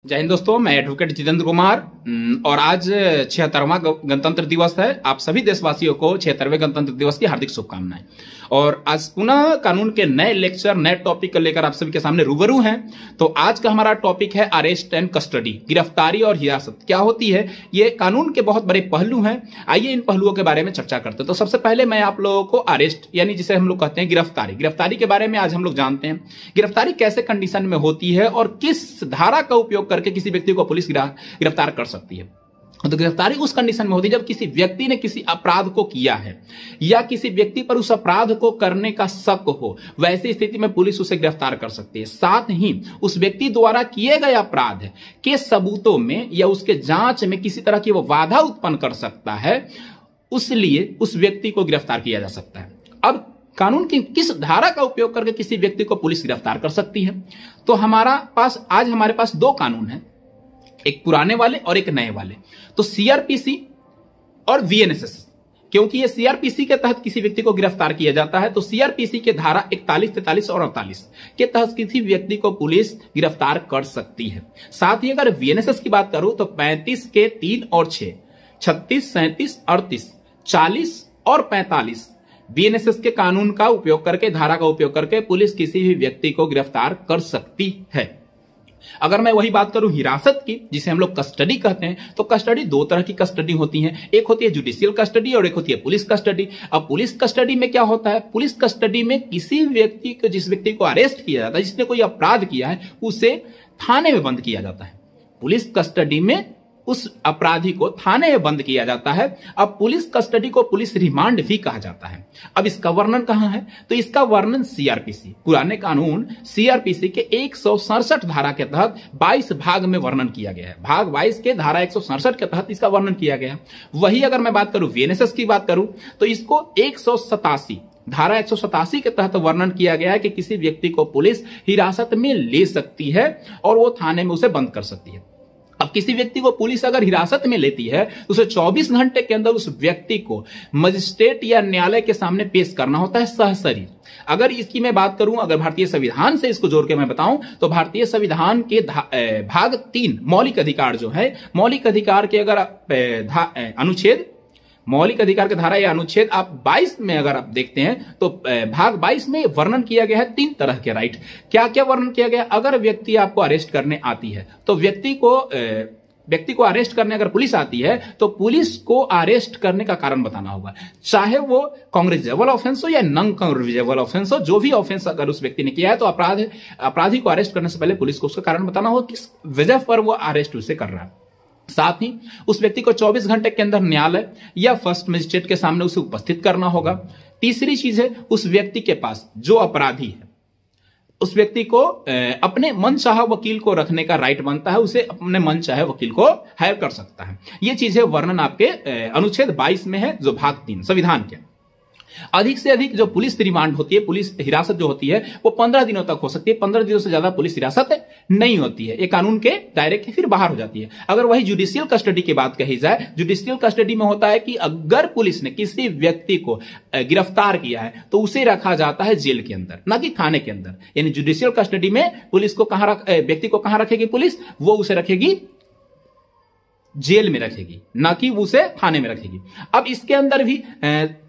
जय हिंद दोस्तों, मैं एडवोकेट जितेंद्र कुमार और आज 76वां गणतंत्र दिवस है। आप सभी देशवासियों को 76वें गणतंत्र दिवस की हार्दिक शुभकामनाएं। और आज पुनः कानून के नए लेक्चर, नए टॉपिक को लेकर आप सभी के सामने रूबरू हैं। तो आज का हमारा टॉपिक है अरेस्ट एंड कस्टडी, गिरफ्तारी और हिरासत क्या होती है। ये कानून के बहुत बड़े पहलू हैं। आइए इन पहलुओं के बारे में चर्चा करते हैं। तो सबसे पहले मैं आप लोगों को अरेस्ट यानी जिसे हम लोग कहते हैं गिरफ्तारी के बारे में आज हम लोग जानते हैं। गिरफ्तारी कैसे कंडीशन में होती है और किस धारा का उपयोग करके किसी व्यक्ति को पुलिस गिरफ्तार कर सकती है। तो गिरफ्तारी उस कंडीशन में होती है जब किसी व्यक्ति ने किसी अपराध को किया है या किसी व्यक्ति पर उस अपराध को करने का शक हो, वैसी स्थिति में पुलिस उसे गिरफ्तार कर सकती है। साथ ही उस व्यक्ति द्वारा किए गए अपराध के सबूतों में या उसके जांच में किसी तरह की वो बाधा उत्पन्न कर सकता है, उसलिए उस व्यक्ति को गिरफ्तार किया जा सकता है। अब कानून की किस धारा का उपयोग करके किसी व्यक्ति को पुलिस गिरफ्तार कर सकती है, तो आज हमारे पास दो कानून हैं, एक पुराने वाले और एक नए वाले। तो सीआरपीसी और वीएनएसएस, क्योंकि ये सीआरपीसी के तहत किसी व्यक्ति को गिरफ्तार किया जाता है, तो सीआरपीसी के धारा 41, 43 और 48 के तहत किसी व्यक्ति को पुलिस गिरफ्तार कर सकती है। साथ ही अगर वीएनएसएस की बात करूं तो 35 के 3 और 6, 36, 37, 38, 40 और 45 बीएनएसएस के कानून का उपयोग करके, धारा का उपयोग करके पुलिस किसी भी व्यक्ति को गिरफ्तार कर सकती है। अगर मैं वही बात करूं हिरासत की, जिसे हम लोग कस्टडी कहते हैं, तो कस्टडी दो तरह की कस्टडी होती है। एक होती है जुडिशियल कस्टडी और एक होती है पुलिस कस्टडी। अब पुलिस कस्टडी में क्या होता है, पुलिस कस्टडी में किसी व्यक्ति को, जिस व्यक्ति को अरेस्ट किया जाता है, जिसने कोई अपराध किया है, उसे थाने में बंद किया जाता है। पुलिस कस्टडी में उस अपराधी को थाने में बंद किया जाता है। अब पुलिस कस्टडी को पुलिस रिमांड भी कहा जाता है। अब इसका वर्णन कहां है, तो इसका वर्णन सीआरपीसी, पुराने कानून सीआरपीसी के 167 धारा के तहत 22 भाग में वर्णन किया गया है। भाग 22 के धारा 167 के तहत इसका वर्णन किया गया है। वही अगर मैं बात करूं वीएनएसएस की बात करूं तो इसको 187 धारा 187 के तहत वर्णन किया गया है कि किसी व्यक्ति को पुलिस हिरासत में ले सकती है और वो थाने में उसे बंद कर सकती है। अब किसी व्यक्ति को पुलिस अगर हिरासत में लेती है तो उसे 24 घंटे के अंदर उस व्यक्ति को मजिस्ट्रेट या न्यायालय के सामने पेश करना होता है सहशरीर। अगर इसकी मैं बात करूं, अगर भारतीय संविधान से इसको जोड़ के मैं बताऊं, तो भारतीय संविधान के भाग 3 मौलिक अधिकार जो है, मौलिक अधिकार के अगर अनुच्छेद, मौलिक अधिकार के धारा या अनुच्छेद आप 22 में अगर आप देखते हैं तो भाग 22 में वर्णन किया गया है 3 तरह के राइट। क्या क्या वर्णन किया गया, अगर व्यक्ति आपको अरेस्ट करने आती है तो व्यक्ति को अरेस्ट करने अगर पुलिस आती है तो पुलिस को अरेस्ट करने का कारण बताना होगा, चाहे वो कॉन्ग्रेजेबल ऑफेंस हो या नॉन कॉन्ग्रेजेबल ऑफेंस हो। जो भी ऑफेंस अगर उस व्यक्ति ने किया है तो अपराधी को अरेस्ट करने से पहले पुलिस को उसका कारण बताना होगा, किस वजह पर वो अरेस्ट उसे कर रहा है। साथ ही उस व्यक्ति को 24 घंटे के अंदर न्यायालय या फर्स्ट मजिस्ट्रेट के सामने उसे उपस्थित करना होगा। तीसरी चीज है, उस व्यक्ति के पास जो अपराधी है, उस व्यक्ति को अपने मनचाहा वकील को रखने का राइट बनता है, उसे अपने मनचाहे वकील को हायर कर सकता है। ये चीजें वर्णन आपके अनुच्छेद 22 में है, जो भाग 3 संविधान के। अधिक से अधिक जो पुलिस रिमांड होती है, पुलिस हिरासत जो होती है, वो 15 दिनों तक हो सकती है। 15 दिनों से ज्यादा पुलिस हिरासत नहीं होती है, ये कानून के दायरे के फिर बाहर हो जाती है। अगर वही जुडिशियल कस्टडी की बात कही जाए, जुडिशियल कस्टडी में होता है कि अगर पुलिस ने किसी व्यक्ति को गिरफ्तार किया है तो उसे रखा जाता है जेल के अंदर, ना कि थाने के अंदर। यानी जुडिशियल कस्टडी में पुलिस को व्यक्ति को कहां रखेगी पुलिस, वो उसे रखेगी जेल में रखेगी, ना कि उसे थाने में रखेगी। अब इसके अंदर भी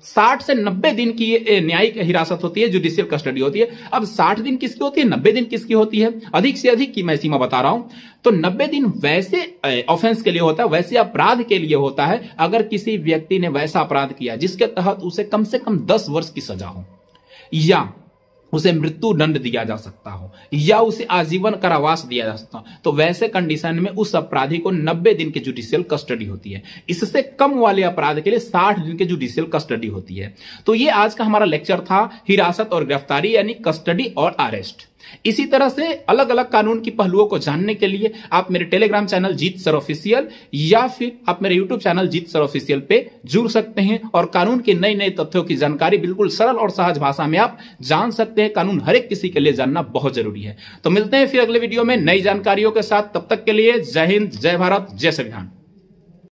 60 से 90 दिन की न्यायिक हिरासत होती है, जुडिशियल कस्टडी होती है। अब 60 दिन किसकी होती है, 90 दिन किसकी होती है, अधिक से अधिक की मैं सीमा बता रहा हूं। तो 90 दिन वैसे ऑफेंस के लिए होता है, वैसे अपराध के लिए होता है अगर किसी व्यक्ति ने वैसा अपराध किया जिसके तहत उसे कम से कम 10 वर्ष की सजा हो, या उसे मृत्यु दंड दिया जा सकता हो, या उसे आजीवन कारावास दिया जा सकता हो। तो वैसे कंडीशन में उस अपराधी को 90 दिन की जुडिशियल कस्टडी होती है। इससे कम वाले अपराध के लिए 60 दिन की जुडिशियल कस्टडी होती है। तो ये आज का हमारा लेक्चर था, हिरासत और गिरफ्तारी यानी कस्टडी और अरेस्ट। इसी तरह से अलग अलग कानून की पहलुओं को जानने के लिए आप मेरे टेलीग्राम चैनल जीत सर ऑफिशियल या फिर आप मेरे यूट्यूब चैनल जीत सर ऑफिशियल पे जुड़ सकते हैं और कानून के नए नए तथ्यों की जानकारी बिल्कुल सरल और सहज भाषा में आप जान सकते हैं। कानून हर एक किसी के लिए जानना बहुत जरूरी है। तो मिलते हैं फिर अगले वीडियो में नई जानकारियों के साथ। तब तक के लिए जय हिंद, जय भारत, जय संविधान।